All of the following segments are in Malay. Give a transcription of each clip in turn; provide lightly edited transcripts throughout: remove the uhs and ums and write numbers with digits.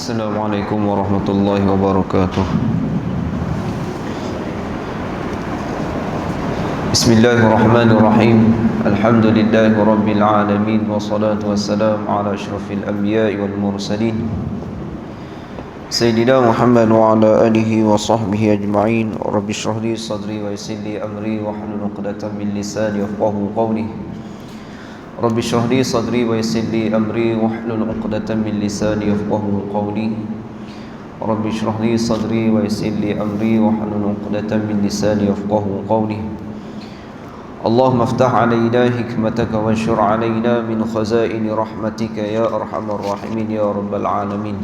Assalamualaikum warahmatullahi wabarakatuh. Bismillahirrahmanirrahim. Alhamdulillahi rabbil alamin. Wassalatu wassalamu ala asyrafil anbiya'i wal mursalin Sayyidina Muhammad wa ala alihi wa sahbihi ajma'in. Rabbi shrah li sadri wa yassir li amri wa hlul 'uqdatam min lisani yafqahu qawli. Rabbi shrah li sadri wa yassir li amri wa hlul 'uqdatam min lisani yafqahu qawli. Rabbi shrah li sadri wa yassir li amri wa hlul 'uqdatam min lisani yafqahu qawli. Allahumma iftah 'alaina hikmataka wa anshur 'alaina min khazaini rahmatika ya arhamar rahimin ya rabbal alamin.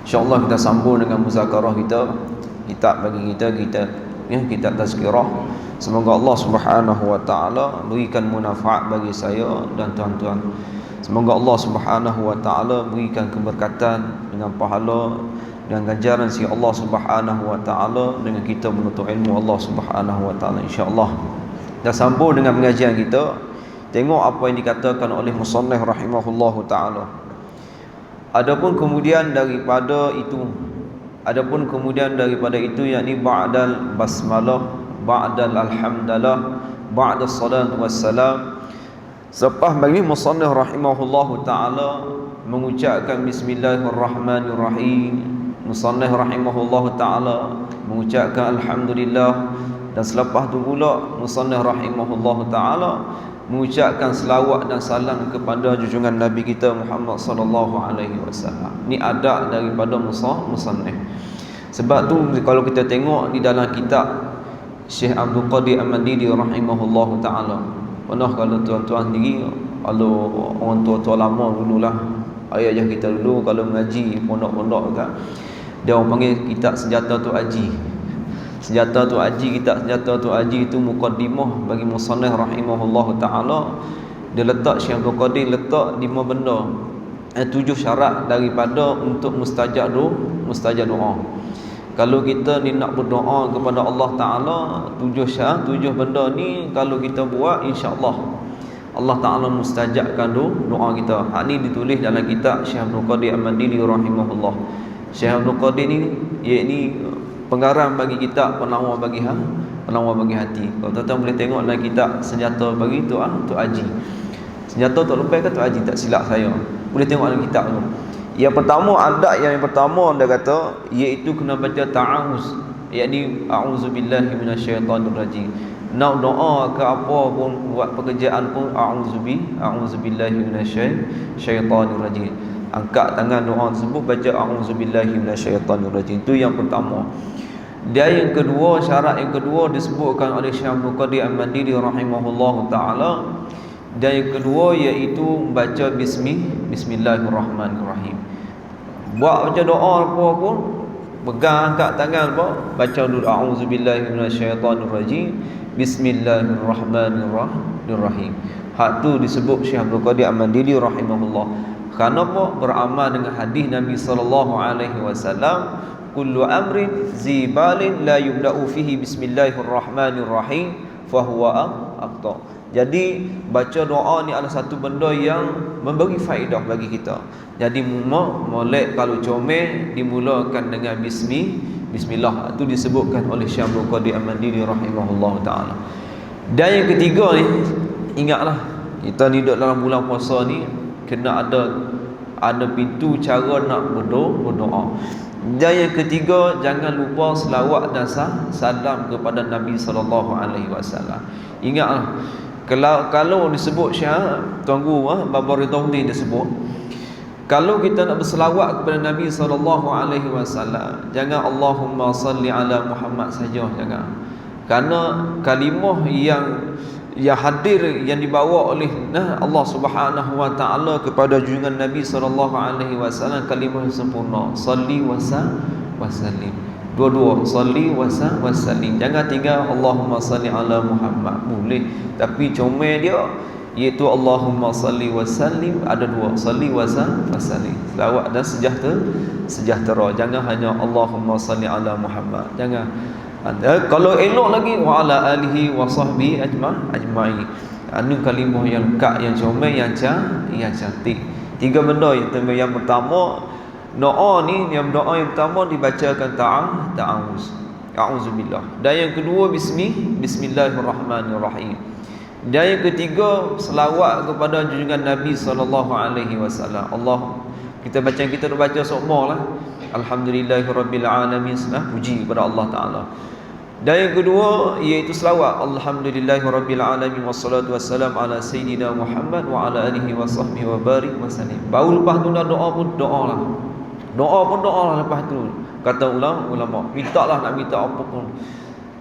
InsyaAllah kita sambung dengan muzakarah kita, kitab bagi kita kitab tazkirah. Semoga Allah Subhanahu wa taala berikan manfaat bagi saya dan tuan-tuan. Semoga Allah Subhanahu wa taala berikan keberkatan dengan pahala dan ganjaran si Allah Subhanahu wa taala dengan kita menuntut ilmu Allah Subhanahu wa taala, insya-Allah. Dah sambung dengan pengajian kita. Tengok apa yang dikatakan oleh musannif rahimahullahu taala. Adapun kemudian daripada itu yakni ba'dal basmalah, ba'dal alhamdulillah, ba'da salatu wassalam. Selepas bagi musannif rahimahullahu taala mengucapkan bismillahirrahmanirrahim, musannif rahimahullahu taala mengucapkan alhamdulillah, dan selepas tu pula musannif rahimahullahu taala mengucapkan selawat dan salam kepada junjungan Nabi kita Muhammad sallallahu alaihi wasallam. Ni adab daripada musannif. Sebab tu kalau kita tengok di dalam kitab Syekh Abdul Qadir Al-Mandili rahimahullahu taala, pernah kalau tuan-tuan sendiri, kalau orang tua-tua lama dululah, ayah kita dulu kalau mengaji pondok-pondok kan, dia orang panggil kitab Senjata Tok Haji. Senjata Tok Haji, kitab Senjata Tok Haji itu muqaddimah bagi musannif rahimahullahu taala. Dia letak, Syekh Abdul Qadir letak 5 benda, 7 syarat daripada untuk mustajab doa. Kalau kita ni nak berdoa kepada Allah taala, 7 syarat, 7 benda ni kalau kita buat, insya-Allah Allah taala mustajabkan doa kita. Hak ni ditulis dalam kitab Syekh Abdul Qadir Al-Mandili rahimahullah. Syekh Abdul Qadir ni iaitu pengarang bagi kitab penawar bagi hati. Kalau tuan-tuan boleh tengok dalam kitab Senjata bagi Tok Haji. Senjata Tok Lepas ke Tok Haji, tak silap saya. Boleh tengok dalam kitab tu. Yang pertama, adab yang pertama dia kata iaitu kena baca ta'awuz, iaitu a'udzubillahi minasyaitanir rajim. Nak doa ke apa pun, buat pekerjaan pun a'udzubillahi minasyaitanir rajim. Angkat tangan doa tersebut, baca a'udzubillahi minasyaitanir rajim. Itu yang pertama. Dan yang kedua, syarat yang kedua disebutkan oleh Syekh Abdul Qadir Al-Mandili rahimahullahu taala. Dan yang kedua iaitu baca bismillahirrahmanirrahim. Buat baca doa apa pun, pegang angkat tangan apa, baca dulu a'udzubillahi minasyaitanir rajim, bismillahirrahmanirrahim. Hak tu disebut Syekh Abdul Qadir Al-Mandili rahimahullah. Kerana apa? Beramal dengan hadis Nabi sallallahu alaihi wasallam, kullu amrin zibalin la yubda'u fihi bismillahirrahmanirrahim fahuwa aqta. Jadi baca doa ni adalah satu benda yang memberi faedah bagi kita. Jadi molek kalau comel dimulakan dengan bismillah. Itu disebutkan oleh Syekh Abdul Qadir Al-Mandili rahimahullah taala. Dan yang ketiga ni, ingatlah kita ni duduk dalam bulan puasa ni, kena ada pintu cara nak berdoa. Dan yang ketiga, jangan lupa selawat dan salam kepada Nabi sallallahu alaihi wasallam. Ingatlah, kalau disebut Syekh Tuan Guru Baba Ridwanuddin disebut, kalau kita nak berselawat kepada Nabi sallallahu alaihi wasallam, jangan Allahumma salli ala Muhammad saja, jangan. Kerana kalimah yang hadir, yang dibawa oleh Allah Subhanahu wa taala kepada junjungan Nabi sallallahu alaihi wasallam, kalimah yang sempurna, salli wa sallim. Dua-dua, salli wa sallim. Jangan tinggal Allahumma salli ala Muhammad, boleh, tapi comel dia iaitu Allahumma salli wa sallim, ada dua, salli wa sallim. Selawat dan sejahtera. Jangan hanya Allahumma salli ala Muhammad, jangan. Kalau elok lagi wa ala alihi wa sahbihi ajma'in. Anu kalimah yang lengkap, yang comel, yang cantik. 3 benda yang pertama Doa ni, yang doa yang pertama dibacakan ta'awuz. A'udzubillah. Dan yang kedua bismillahirrahmanirrahim. Dan yang ketiga selawat kepada junjungan Nabi sallallahu alaihi wasallam. Allah, kita baca semua lah. Alhamdulillahirabbil alamin, puji kepada Allah Taala. Dan yang kedua iaitu selawat, Alhamdulillahirabbil alamin wassalatu wassalam ala sayyidina Muhammad wa ala alihi wa sahbihi wa barik wa sallim. Baru lepas tu nak doa pun doa lah. Doa pun doa lah lepas tu. Kata ulama, mintalah nak minta apa pun.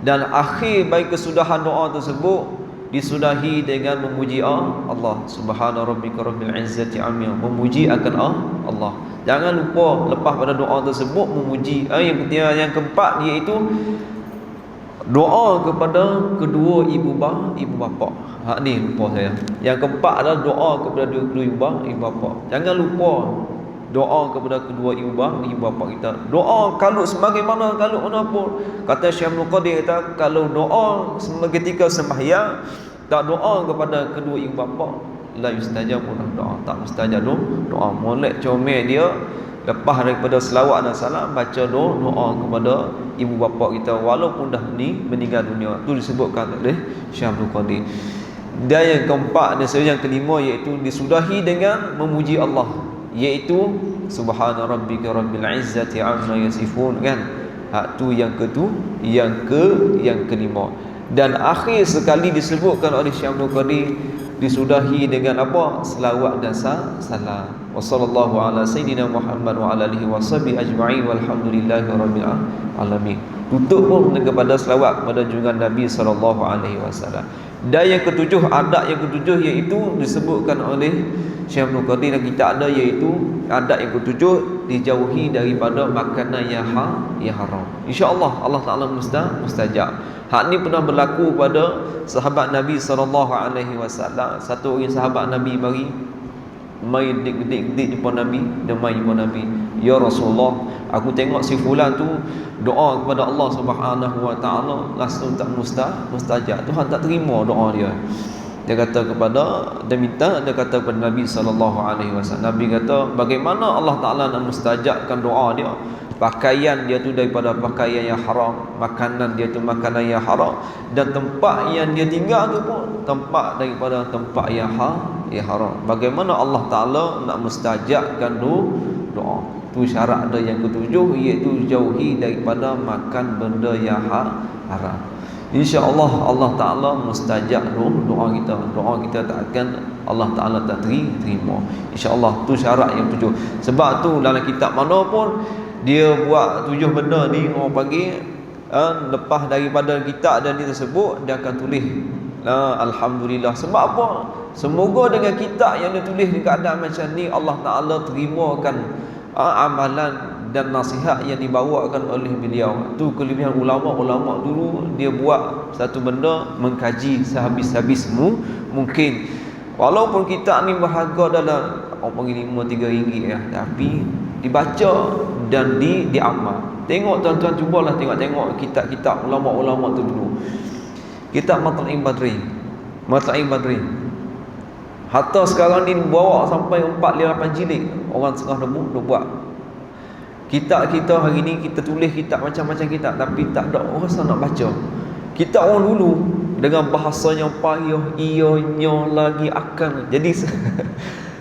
Dan akhir bagi kesudahan doa tersebut disudahi dengan memuji Allah. Subhana rabbika rabbil izzati amma, memuji akan Allah. Jangan lupa lepas pada doa tersebut memuji. Yang ketiga, yang keempat iaitu doa kepada kedua ibu bapa. Ni lupa saya. Yang keempat adalah doa kepada kedua ibu bapa. Jangan lupa doa kepada kedua ibu bapa kita. Doa kalau sebagaimana kalau mana pun. Kata Syekh Abdul Qadir, kata kalau doa ketika sembahyang tak doa kepada kedua ibu bapa, la yustajabu doa, tak mustajab doa. Molek comel dia lepas daripada selawat dan salam baca doa kepada ibu bapa kita walaupun dah meninggal dunia. Itu disebutkan oleh Syekh Abdul Qadir. Dan yang keempat dan yang kelima iaitu disudahi dengan memuji Allah, iaitu subhana rabbika rabbil izzati amma yasifun, kan. Hak tu yang yang kelima. Dan akhir sekali disebutkan oleh Syekh Abdul Qadir disudahi dengan apa? Selawat dan salam. Wassallallahu ala sayyidina Muhammad wa ala alihi washabihi ajma'in walhamdulillahi rabbil alamin. Tutup pun kepada selawat kepada junjungan Nabi sallallahu alaihi wasallam. Dan yang ketujuh, adab yang ketujuh iaitu disebutkan oleh Syekh Abdul Qadir dan kita ada, iaitu adab yang ketujuh dijauhi daripada makanan yang haram. InsyaAllah Allah Ta'ala mustajab. Hak ni pernah berlaku pada sahabat Nabi SAW. Satu orang sahabat Nabi mai gedik-gedik jumpa Nabi. Dia mai jumpa Nabi, ya Rasulullah, aku tengok si fulan tu doa kepada Allah Subhanahu wa taala langsung tak mustajab. Tuhan tak terima doa dia. Dia kata kepada Nabi sallallahu alaihi wasallam. Nabi kata, bagaimana Allah Taala nak mustajabkan doa dia? Pakaian dia tu daripada pakaian yang haram, makanan dia tu makanan yang haram, dan tempat yang dia tinggal tu pun tempat daripada tempat yang haram. Bagaimana Allah Taala nak mustajabkan doa? Tu syarat ada yang ketujuh, iaitu jauhi daripada makan benda yang haram. InsyaAllah Allah Ta'ala mustajab doa kita. Doa kita Allah Ta'ala tak terima. InsyaAllah tu syarat yang tujuh. Sebab tu dalam kitab mana pun dia buat 7 benda ni, orang panggil lepas daripada kitab dan dia tersebut, dia akan tulis Alhamdulillah. Sebab apa? Semoga dengan kitab yang dia tulis di keadaan macam ni, Allah Ta'ala terimakan amalan dan nasihat yang dibawakan oleh beliau. Tu kelebihan ulama dulu, dia buat satu benda mengkaji sehabis-habis mungkin. Walaupun kitab ni berharga dalam orang panggil RM5-3 ya, tapi dibaca dan diamal. Tengok tuan-tuan, cubalah tengok kitab-kitab ulama-ulama tu dulu. Kitab Matla'im Badri. Hatta sekarang ni bawa sampai 4-8 jilid. Orang setengah dah buat. Kitab kita hari ni, kita tulis kitab macam-macam kitab, tapi tak ada orang nak baca. Kitab orang dulu dengan bahasa yang payah, ianya lagi akan. Jadi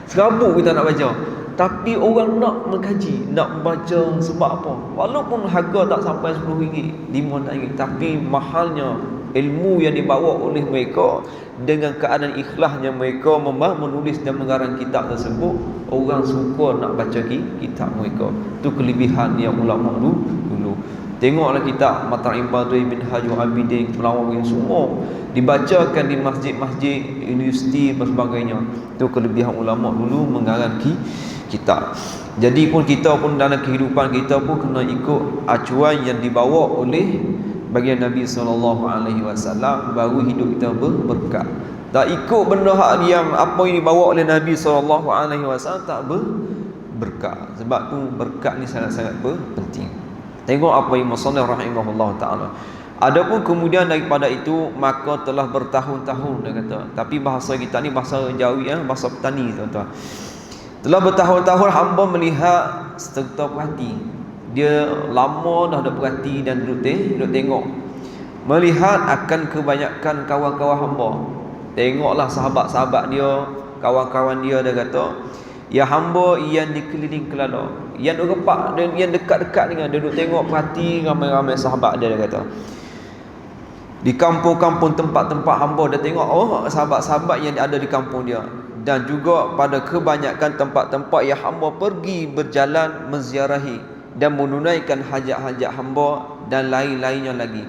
serabut kita nak baca. Tapi orang nak mengkaji, nak baca. Sebab apa? Walaupun harga tak sampai RM10, RM5, tapi mahalnya ilmu yang dibawa oleh mereka dengan keadaan ikhlasnya mereka menulis dan mengarang kitab tersebut. Orang suka nak baca kitab mereka. Itu kelebihan yang ulama dulu. Tengoklah kitab Matla'im Badri, Minhajul Abidin, Melawang yang semua dibacakan di masjid-masjid, universiti dan sebagainya. Itu kelebihan ulama dulu mengarang kitab. Jadi pun kita pun dalam kehidupan kita pun kena ikut acuan yang dibawa oleh bagian Nabi SAW, baru hidup kita berkat. Tak ikut benda yang apa yang dibawa oleh Nabi SAW tak berkat. Sebab tu berkat ni sangat-sangat penting. Tengok apa yang Musannif rahimahullah ta'ala. Adapun kemudian daripada itu, maka telah bertahun-tahun, dia kata. Tapi bahasa kita ni bahasa Jawi, bahasa petani, tuan-tuan. Telah bertahun-tahun hamba melihat serta perhati. Dia lama dah ada perhati dan duduk tengok, melihat akan kebanyakan kawan-kawan hamba. Tengoklah sahabat-sahabat dia, kawan-kawan dia kata, ya hamba yang dikeliling kelala, yang repak dan yang dekat-dekat dengan dia, duduk tengok perhati ramai-ramai sahabat dia kata. Di kampung-kampung tempat-tempat hamba dia tengok, oh sahabat-sahabat yang ada di kampung dia. Dan juga pada kebanyakan tempat-tempat yang hamba pergi berjalan menziarahi dan menunaikan hajat-hajat hamba dan lain-lainnya lagi.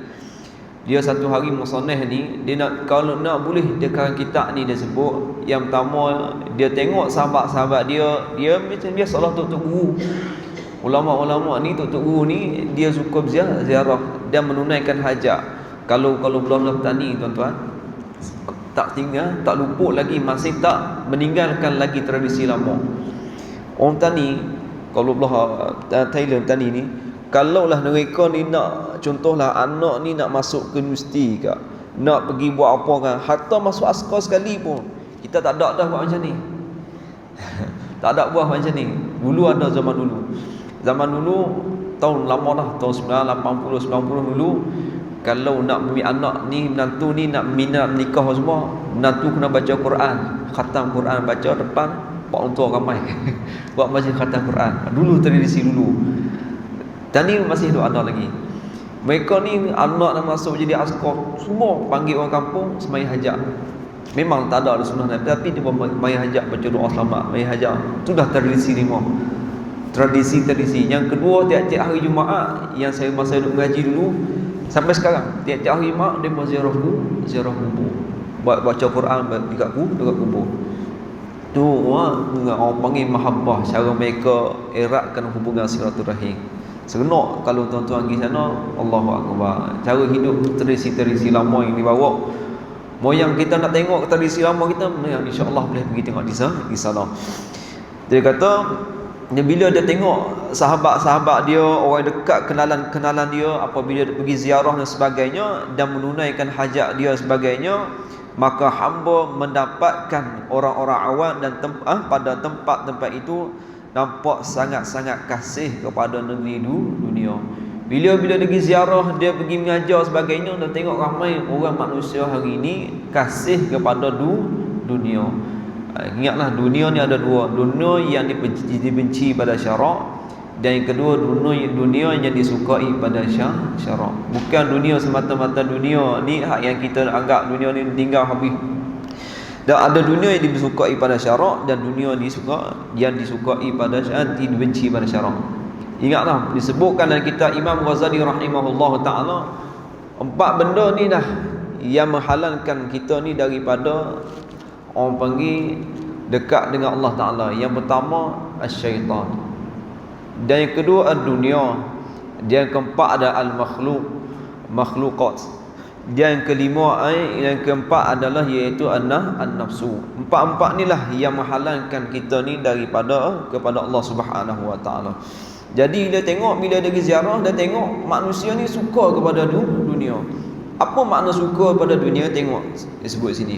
Dia satu hari musannaf ni, dia nak, kalau nak boleh dia karang kitab ni dia sebut, yang pertama dia tengok sahabat-sahabat dia macam biasalah tok guru. Ulama-ulama ni, tok guru ni dia suka ziarah dan menunaikan hajat. Kalau belah petani tuan-tuan, tak tinggal, tak luput lagi, masih tak meninggalkan lagi tradisi lama. Orang tani, kalau belah Thailand tani ni, kalaulah mereka ni nak, contohlah anak ni nak masuk ke universiti ke, nak pergi buat apa kan, hatta masuk askar sekali pun, kita tak ada dah buat macam ni. Tak ada buat macam ni. Dulu ada zaman dulu. Zaman dulu, tahun lama dah, tahun 80, 90 dulu, kalau nak beri anak ni, menantu ni nak minat nikah semua, menantu kena baca Quran, khatam Quran, baca depan pak untua ramai. Buat macam khatam Quran. Dulu tradisi dulu. Dan ni masih ada lagi. Mereka ni anak nak masuk jadi askar, semua panggil orang kampung sembahyang hajat. Memang tak ada sunnah Nabi, tapi dia sembahyang hajat, baca doa selamat, sembahyang hajat. Itu dah tradisi lima. Tradisi-tradisi. Yang kedua, tiap-tiap hari Jumaat yang saya masa duduk mengaji dulu sampai sekarang, tiap-tiap hari Jumaat dia buat ziarah kubur, baca Quran dekat kubur. Tu orang panggil mahabbah, cara mereka eratkan hubungan silaturahim. Seronok kalau tuan-tuan pergi sana, Allahu Akbar. Cara hidup tradisi-tradisi lama yang dibawa. Moyang kita nak tengok tradisi lama kita, insya-Allah boleh pergi tengok di sana. Dia kata, bila dia tengok sahabat-sahabat dia, orang dekat, kenalan dia, apabila dia pergi ziarah dan sebagainya dan menunaikan hajat dia sebagainya, maka hamba mendapatkan orang-orang awam dan pada tempat-tempat itu nampak sangat-sangat kasih kepada negeri dunia. Bila dia pergi ziarah, dia pergi mengajar sebagainya, dan tengok ramai orang manusia hari ini kasih kepada dunia. Ingatlah, dunia ni ada dua. Dunia yang dibenci pada syarak, dan yang kedua dunia yang disukai pada syarak. Bukan dunia semata-mata dunia ni hak yang kita anggap dunia ni tinggal habis. Dan ada dunia yang disukai pada syarak, dan dunia yang disukai pada syarak, dibenci pada syarak. Ingatlah, disebutkan dalam kitab Imam Ghazali rahimahullah ta'ala, 4 benda ni dah yang menghalalkan kita ni daripada orang panggil dekat dengan Allah Ta'ala. Yang pertama, syaitan. Dan yang kedua, ad-dunia. Dan yang keempat ada makhluqat. Dan yang kelima, yang keempat adalah iaitu an-nafsu. Empat-empat ni lah yang menghalalkan kita ni kepada Allah Subhanahu Wa Ta'ala. Jadi bila dia pergi ziarah, dia tengok manusia ni suka kepada dunia. Apa makna suka kepada dunia? Tengok disebut sini,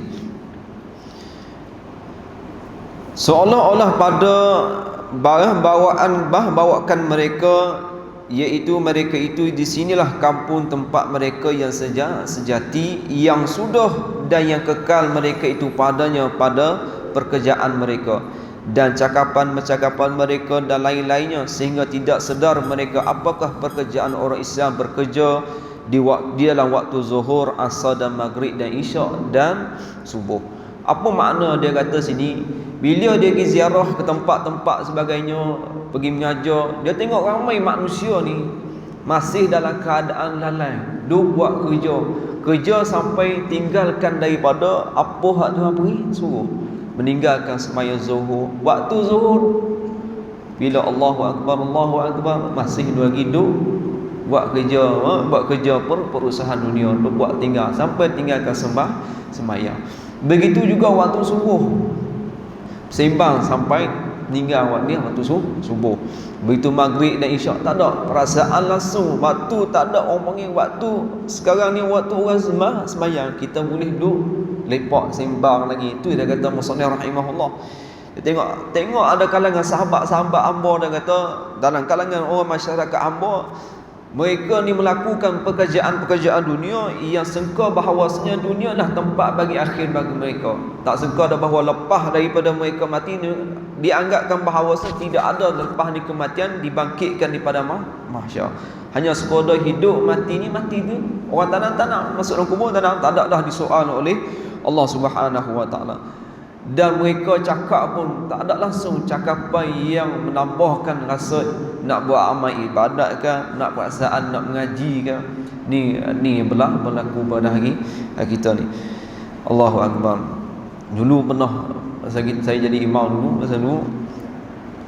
seolah-olah pada bawakan mereka, iaitu mereka itu di sinilah kampung tempat mereka yang sejati, yang sudah dan yang kekal mereka itu padanya pada pekerjaan mereka dan cakapan-cakapan mereka dan lain-lainnya, sehingga tidak sedar mereka apakah pekerjaan orang Islam bekerja di dalam waktu zuhur, asar dan maghrib dan isyak dan subuh. Apa makna dia kata sini? Bila dia pergi ziarah ke tempat-tempat sebagainya, pergi mengajar, dia tengok ramai manusia ni masih dalam keadaan lalai, duk buat kerja sampai tinggalkan daripada apa hak Tuhan beri suruh, meninggalkan sembahyang zuhur, waktu zuhur, bila Allahu Akbar masih lagi duk buat kerja perusahaan dunia, duk buat tinggal sampai tinggalkan sembahyang. Begitu juga waktu subuh, sembang sampai meninggal waktu subuh. Begitu maghrib dan isyak, tak ada perasaan langsung. Waktu tak ada orang panggil waktu. Sekarang ni waktu orang sembahyang, kita boleh duduk lepak sembang lagi. Itu dia kata musannif rahimahullah. Tengok ada kalangan sahabat-sahabat hamba dia kata, dalam kalangan orang masyarakat hamba, mereka ni melakukan pekerjaan-pekerjaan dunia yang sangka bahawasanya dunia lah tempat bagi akhir bagi mereka. Tak sangka dah bahawa lepas daripada mereka mati ni, dianggapkan bahawasanya tidak ada lepas ni kematian, dibangkitkan daripada mahsyar. Hanya sekadar hidup mati ni mati tu. Orang tak nak masuk dalam kubur, tak ada dah disoal oleh Allah Subhanahu Wa Taala. Dan mereka cakap pun tak ada langsung cakapan yang menambahkan rasa nak buat amal ibadat ke, nak perasaan nak mengaji ke. Ni berlaku pada hari kita ni. Allahu Akbar. Dulu pernah saya jadi imam dulu,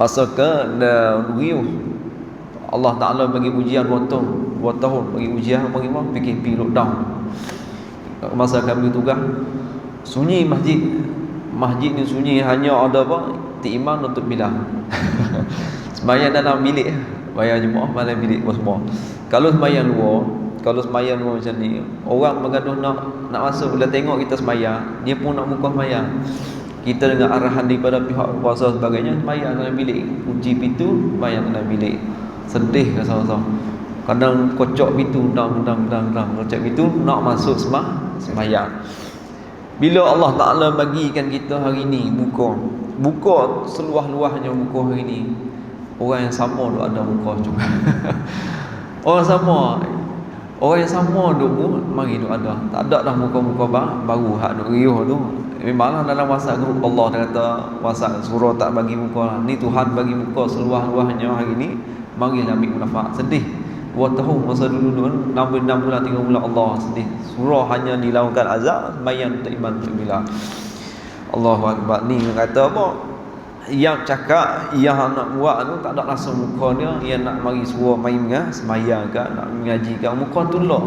masa ke Riuh, Allah Ta'ala bagi ujian 2 tahun bagi ujian bagi PKP lockdown. Masa kami tugas sunyi masjid ni sunyi, hanya ada apa? Imam untuk bilang. Sembahyang dalam bilik, bayar jemaah dalam bilik semua. Kalau sembahyang luar macam ni, orang bergaduh nak masuk, bila tengok kita sembahyang, dia pun nak buka sembahyang. Kita dengan arahan daripada pihak kuasa sebagainya, sembahyang dalam bilik, kunci pintu, sembahyang dalam bilik. Sedih rasa-rasa. Kadang kocok pintu, dang, kocok pintu nak masuk sembahyang. Bila Allah Ta'ala bagikan kita hari ni buka seluah-luahnya buka hari ni, orang yang sama tu ada buka juga. Orang yang sama duk mari duk ada. Tak ada dah muka-muka baru hak duk riuh tu. Memanglah dalam WhatsApp group Allah dia kata WhatsApp surah tak bagi muka lah. Ni Tuhan bagi muka seluah-luahnya hari ni, marilah ambil manfaat. Sedih 2 tahun masa dulu 6 bulan 3 bulan Allah sedih. Surah hanya dilakukan azab, sembahyang untuk iman untuk bila. Allahu Akbar. Ni kata apa? Yang cakap yang nak buat tu tak ada langsung muka dia, yang nak mari suruh main sembahyang ke, nak mengaji ke, muka tolak.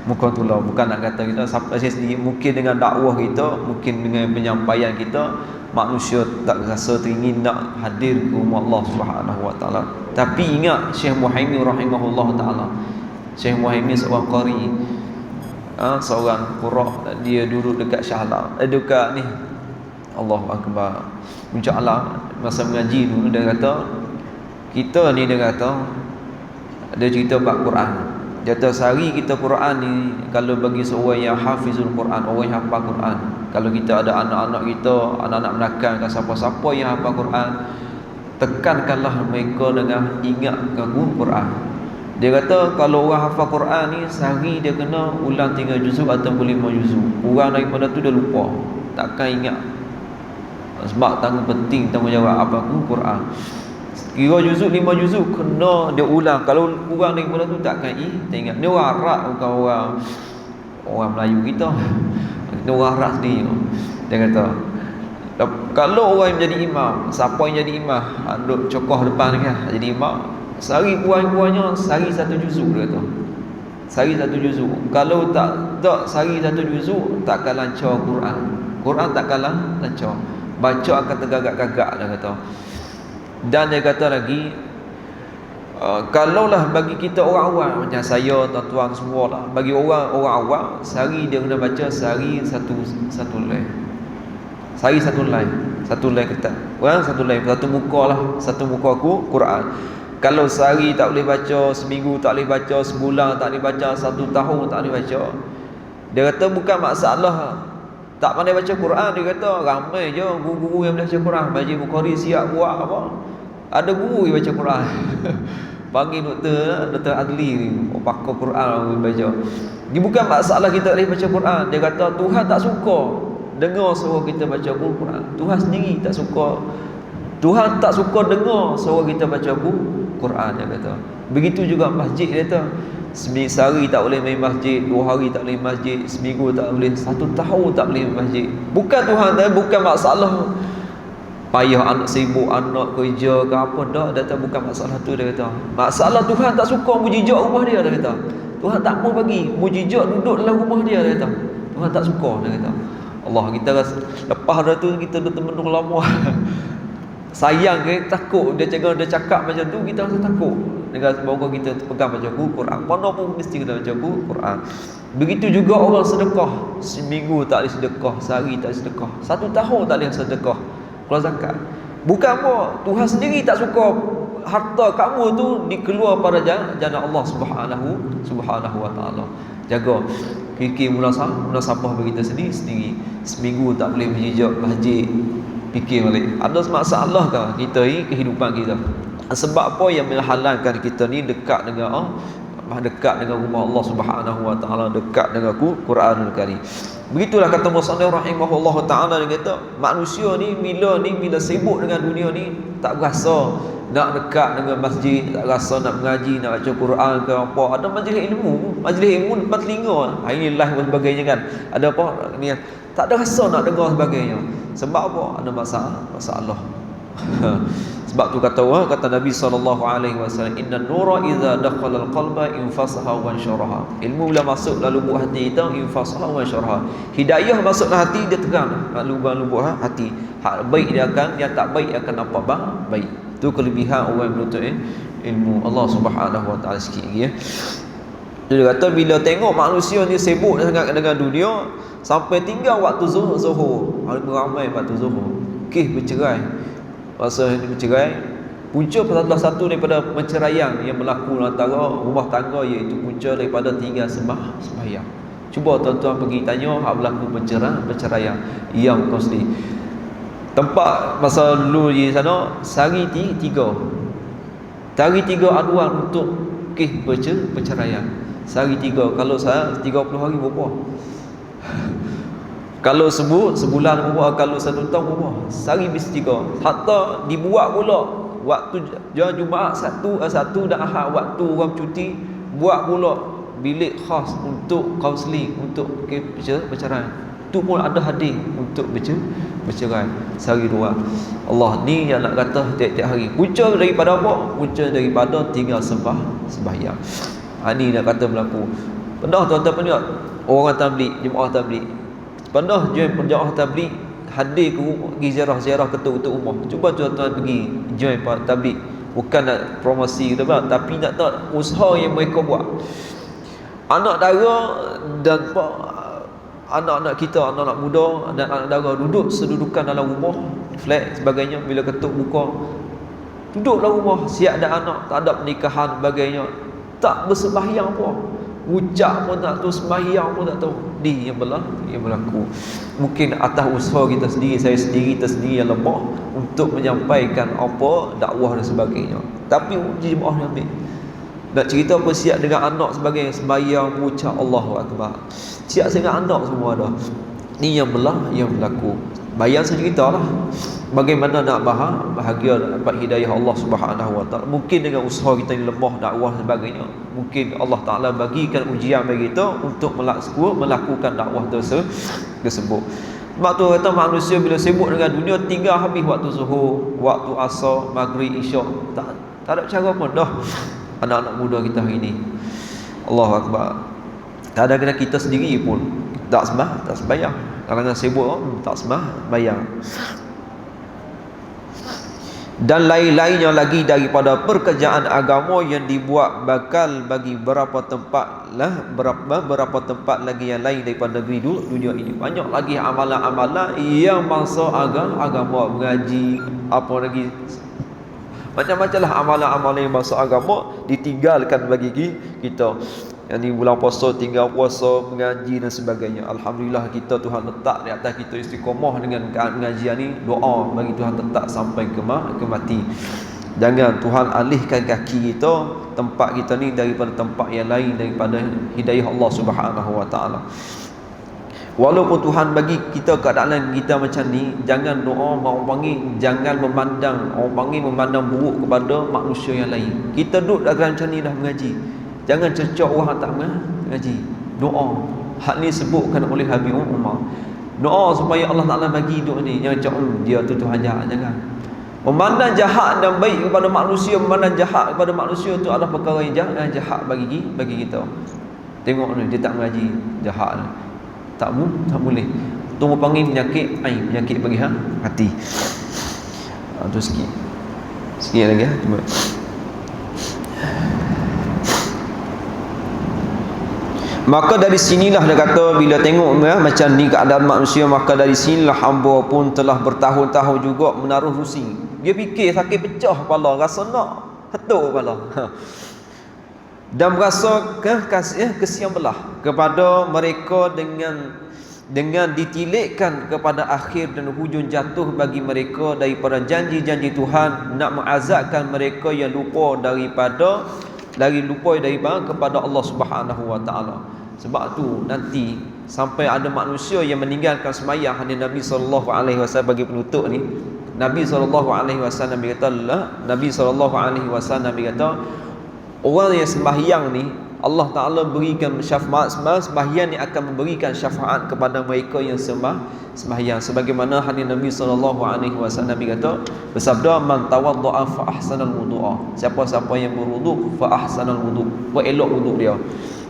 Muka tolak, bukan nak kata kita siapa saya sendiri, mungkin dengan dakwah kita, mungkin dengan penyampaian kita, manusia tak rasa teringin nak hadir ke rumah Allah Subhanahu Wa Taala. Tapi ingat Syekh Muhaimin rahimahullah taala. Syekh Muhaimin seorang qari, seorang qurra, dia duduk dekat Shah Alam, dekat ni Allahu Akbar, Puncak Alam. Masa mengaji dulu dia kata, kita ni dia kata, dia cerita bab Quran. Dia kata sehari kita Quran ni, kalau bagi seorang yang hafizul Quran, orang yang hafal Quran, kalau kita ada anak-anak kita, anak-anak menakan ke siapa-siapa yang hafal Quran, tekankanlah mereka dengan ingatkan Quran. Dia kata kalau orang hafal Quran ni, sehari dia kena ulang 3 juzuk ataupun 5 juzuk. Kurang daripada tu dia lupa, takkan ingat. Sebab tanggungjawab apa Quran. Kira juzuk 5 juzuk kena dia ulang. Kalau kurang daripada tu takkan ingat. Ni orang Arab, bukan orang Melayu kita. Ni orang Arab sendiri. Dia kata kalau orang yang menjadi imam, siapa yang jadi imam, duduk cokoh depan kan, jadi imam, sehari kurang-kurangnya sehari 1 juzuk dia kata. Sehari 1 juzuk. Kalau tak sehari 1 juzuk, takkan lancar Quran takkan lancar. Baca akan tergagak-gagak dia kata. Dan dia kata lagi, kalaulah bagi kita orang awam macam saya, tuan-tuan semua lah, bagi orang awam, sehari dia kena baca sehari satu line. Sehari satu line ketat. Orang satu line, satu muka lah, satu muka aku Quran. Kalau sehari tak boleh baca, seminggu tak boleh baca, sebulan tak boleh baca, 1 tahun tak boleh baca, dia kata bukan masalah tak pandai baca Quran. Dia kata ramai je guru-guru yang boleh baca Quran. Haji Bukhari siap buat apa, ada guru yang baca Quran. Panggil Dr. Adli ni, pakar Quran baca. Dia bukan masalah kita boleh baca Quran. Dia kata Tuhan tak suka dengar suara kita baca Quran. Tuhan sendiri tak suka. Tuhan tak suka dengar suara kita baca Quran, dia kata. Begitu juga masjid, dia kata. Sehari tak boleh main masjid, 2 hari tak boleh masjid, seminggu tak boleh, 1 tahun tak boleh masjid. Bukan Tuhan, bukan masalah payah anak sibuk, anak kerja ke apa, dah kata bukan masalah tu, dia kata. Masalah Tuhan tak suka mujizat rumah dia kata. Tuhan tak mau bagi mujizat duduk dalam rumah dia kata. Tuhan tak suka, dia kata. Allah, kita rasa lepas dah tu kita dah termenung lama. Sayang ke, takut dia cakap macam tu, kita rasa takut. Dengan semoga kita pegang baca Quran, mana pun mesti kita baca Quran. Begitu juga orang sedekah, seminggu tak boleh sedekah, sehari tak boleh sedekah, 1 tahun tak boleh sedekah. keluar zakat. Bukan apa, Tuhan sendiri tak suka harta kamu tu dikeluar pada jana Allah Subhanahu wa taala. Jaga fikir munasabah bagi kita sendiri. Seminggu tak boleh berjejak masjid, fikir balik. Ada masalah ke kita ni kehidupan kita? Sebab apa yang menghalalkan kita ni dekat dengan rumah Allah Subhanahu wa taala, dekat dengan Quranul Karim. Begitulah kata musannif rahimahullah taala, dia kata manusia ni bila sibuk dengan dunia ni tak berasa nak dekat dengan masjid, tak rasa nak mengaji, nak baca Quran ke apa. Ada majlis ilmu depan telinga, ini live dan sebagainya kan. Ada apa ni, tak ada rasa nak dengar sebagainya. Sebab apa? Ada masalah. Sebab tu kata Nabi SAW, inna nura idza dakhala al-qalba infasaha wa ansharaha. Ilmu bila masuk dalam lubuk hati kita, infasaha wa ansharaha. Hidayah masuk dalam hati, dia terang lubuk hati. Hak baik dia akan, yang tak baik akan nampak baik. Itu kelebihan orang menuntut ilmu Allah Subhanahu wa taala. Sikit lagi ya. Dia kata bila tengok manusia ni sibuk sangat dengan dunia sampai tinggal waktu zuhur. Ramai waktu zuhur. Bercerai. Masa ini bercerai, punca salah satu daripada perceraian yang berlaku antara rumah tangga, iaitu punca daripada tinggal sembahyang. Cuba tuan-tuan pergi tanya hak berlaku perceraian yang kau sendiri. Tempat masa dulu di sana sehari 3 aduan untuk perceraian. Sehari 3. Kalau saya 30 hari berapa? Kalau sebulan berapa? Kalau 1 tahun berapa? Sehari mesti 3. Hatta dibuat pula waktu Jumaat satu dan Ahad, waktu orang cuti, buat pula bilik khas untuk kaunseling, untuk perceraian. Itu pun ada hadir untuk bercerai sehari 2. Allah ni yang nak kata tiap-tiap hari. Punca daripada apa? Punca daripada tinggal sembahyang. Ni nak kata berlaku. Pernah tuan-tuan pendengar orang tabligh, jemaah tabligh, pernah join jemaah tabligh, hadir ke rumah, pergi ziarah ketua-ketua rumah. Cuba tuan-tuan pergi join tabligh, bukan nak promosi ke apa, tapi nak tahu usaha yang mereka buat. Anak dara dan anak-anak kita, anak-anak muda dan anak dara duduk sedudukan dalam rumah, flat sebagainya. Bila ketuk buka, duduk dalam rumah, siap ada anak, tak ada pernikahan sebagainya, tak bersembahyang pun, ucap pun tak tahu, sembahyang pun tak tahu. Ni yang berlaku. Mungkin atas usaha kita sendiri, saya sendiri, kita sendiri yang lemah untuk menyampaikan apa dakwah dan sebagainya. Tapi uji jemaah ni ambil. Nak cerita apa, siap dengan anak sebagainya, sembahyang, ucap Allahu Akbar, siap dengan anak semua dah. Ni yang berlaku. Bayang saya cerita lah bagaimana nak bahagia dapat hidayah Allah Subhanahu wa taala. Mungkin dengan usaha kita yang lemah, dakwah dan sebagainya, mungkin Allah Taala bagikan ujian bagi kita untuk melakukan dakwah tersebut. Sebab tu kata manusia bila sibuk dengan dunia, tinggal habis waktu zuhur, waktu asar, maghrib, isyak, tak ada cara pun dah. Anak-anak muda kita hari ni, Allahu Akbar, kadang-kadang kita sendiri pun tak sembahyang. Kadang-kadang sibuk tak sembahyang. Dan lain-lainnya lagi daripada pekerjaan agama yang dibuat bakal bagi berapa tempat lagi yang lain daripada negeri dunia ini. Banyak lagi amalan-amalan yang bangsa agama, mengaji, apa lagi, macam-macam lah amalan-amalan yang bangsa agama ditinggalkan bagi kita. Yang ni bulan puasa, tinggal puasa, mengaji dan sebagainya. Alhamdulillah kita, Tuhan letak di atas kita istiqamah dengan pengajian ni. Doa bagi Tuhan tetap sampai ke mati. Jangan Tuhan alihkan kaki kita, tempat kita ni daripada tempat yang lain, daripada hidayah Allah Subhanahu wa taala. Walaupun Tuhan bagi kita keadaan kita macam ni, jangan doa orang panggil, jangan memandang buruk kepada manusia yang lain. Kita duduk dalam macam ni dah mengaji, jangan cecok orang tak mengaji. Doa hak ni sebutkan oleh Habib Umar. Doa supaya Allah Taala bagi doa ni. Jangan cakap dia tu Tuhan jahat, jangan. Memandang jahat dan baik kepada manusia, memandang jahat kepada manusia tu adalah perkara yang jahat bagi kita. Tengok ni dia tak mengaji, jahat ni. Tak boleh. Tunggu panggil penyakit ain, penyakit bagi hati. Tu sikit lagi ya. Cuba. Maka dari sinilah dia kata, bila tengok macam ni keadaan manusia, maka dari sinilah hamba pun telah bertahun-tahun juga menaruh rusing. Dia fikir sakit pecah kepala, rasa nak hetuk kepala. Dan merasa kesian belah kepada mereka dengan ditilikkan kepada akhir dan hujung jatuh bagi mereka daripada janji-janji Tuhan, nak mengazabkan mereka yang lupa daripada kepada Allah Subhanahu wa taala. Sebab tu nanti sampai ada manusia yang meninggalkan sembahyang, hadis Nabi sallallahu alaihi wasallam bagi penutup ni. Nabi sallallahu alaihi wasallam berkata, orang yang sembahyang ni Allah Taala berikan syafaat, sembahyang ni akan memberikan syafaat kepada mereka yang sembahyang. Sebagaimana hadis Nabi sallallahu alaihi wasallam berkata, bersabda, man tawaddaa fa ahsanal wudu'a. Siapa-siapa yang berwuduk fa ahsanal wudu', buat elok wuduk dia.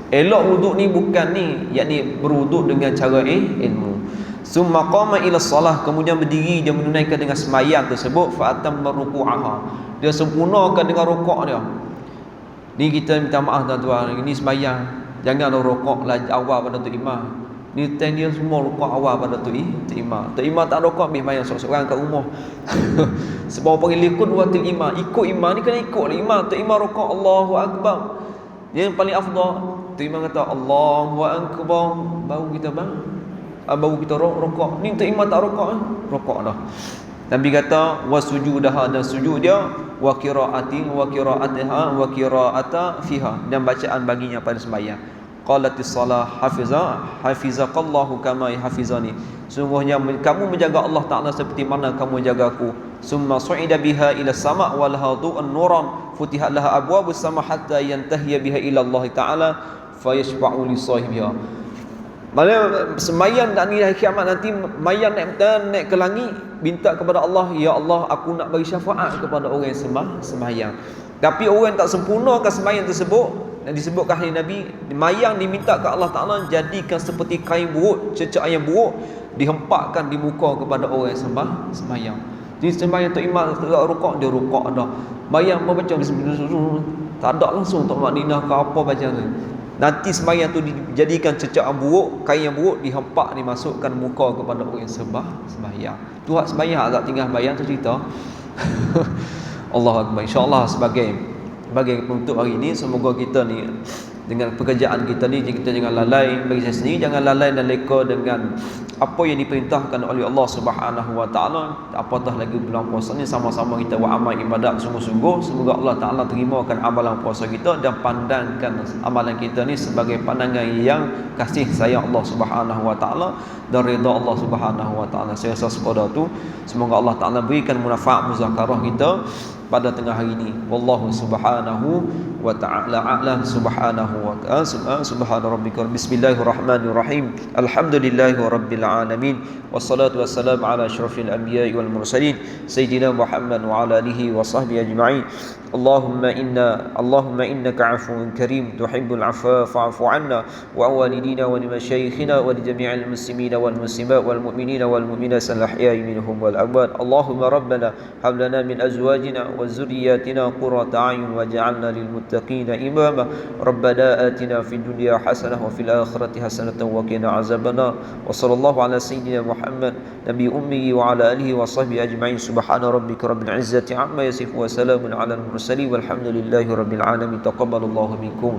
Elok wuduk ni bukan ni, yakni berwuduk dengan cara ilmu. Summa qama ila salah, kemudian berdiri dia menunaikan dengan sembahyang tersebut, fa atamma ruku'aha, dia sempurnakan dengan rukuk dia. Ni kita minta maaf tuan-tuan, ini sembahyang jangan rukuk awal pada tu imam. Ni time dia semua rukuk awal pada tu imam. Tu imam tak rukuk, habis bayang seorang-seorang kat rumah. Sebab panggil ikut waktu imam, ikut imam ni kena ikut imam. Tu imam rukuk Allahu akbar, yang paling afdal. Tu imam kata Allahu akbar, baru kita rukuk. Ni tu imam tak rukuk, rukuk dah. Nabi kata wa sujudaha, dan sujud dia, wa qira'ata fiha, dan bacaan baginya pada sembahyang. Qalatis salah hafizaqallahu kama hafizani, sungguhnya kamu menjaga Allah Taala seperti mana kamu jaga aku. Summa su'ida biha ila sama' wa laha du'an nuran futihat laha abwabus sama hatta yantahiya biha ila Allah Taala fayashfa'u li sahibiha. Maksudnya sembahyang dan hari kiamat nanti, mayang naik ke langit, minta kepada Allah, ya Allah, aku nak bagi syafaat kepada orang yang sembahyang. Tapi orang yang tak sempurnakan sembahyang tersebut, yang disebutkan hadis Nabi, mayang diminta ke Allah Ta'ala jadikan seperti kain buruk, cecak yang buruk, dihempakkan di muka kepada orang yang sembahyang. Jadi sembahyang tu imam rukuk, dia rukuk dah. Mayang membaca tak ada langsung tak makninah ke apa baca tu. Nanti sembahyang tu dijadikan cecak yang buruk, kain yang buruk, dihempak, dimasukkan muka kepada orang yang sembahyang. Tu hak sembahyang tak tinggal sembahyang tu cerita. Allahu akbar. Insya-Allah sebagai penutup hari ini, semoga kita ni dengan pekerjaan kita ni, kita jangan lalai bagi saya sendiri, jangan lalai dan leka dengan apa yang diperintahkan oleh Allah Subhanahu wa taala. Apatah lagi bulan puasa ni, sama-sama kita buat amal ibadat sungguh-sungguh. Semoga Allah Taala terimakan amalan puasa kita dan pandangkan amalan kita ni sebagai pandangan yang kasih sayang Allah Subhanahu wa taala dan redha Allah Subhanahu wa taala. Saya rasa sekadar tu, semoga Allah Taala berikan manfaat muzakarah kita pada tengah hari ini. Wallahu subhanahu wa ta'ala a'lam. Subhana rabbika. Bismillahirrahmanirrahim. Alhamdulillahi rabbil alamin. Wassalatu wassalamu ala asyrafil anbiya'i wal mursalin sayyidina Muhammad wa ala alihi wa sahbihi ajma'in. Allahumma innaka afuwun karim tuhibbul afwa fa'fu 'anna wa walidina wa limashayikhina wa li jami'il muslimina wal muslimat wal mu'minina wal mu'minat al-ahya'i minhum wal amwat. Allahumma rabbana hab lana min azwajina وذرياتنا قرة أعين واجعلنا للمتقين إماما ربنا آتنا في الدنيا حسنة وفي الآخرة حسنة وقنا عذاب النار وصلى الله على سيدنا محمد نبي أمي وعلى آله وصحبه أجمعين. سبحان ربك رب العزة عما يصفون وسلام على المرسلين والحمد لله رب العالمين. تقبل الله منكم.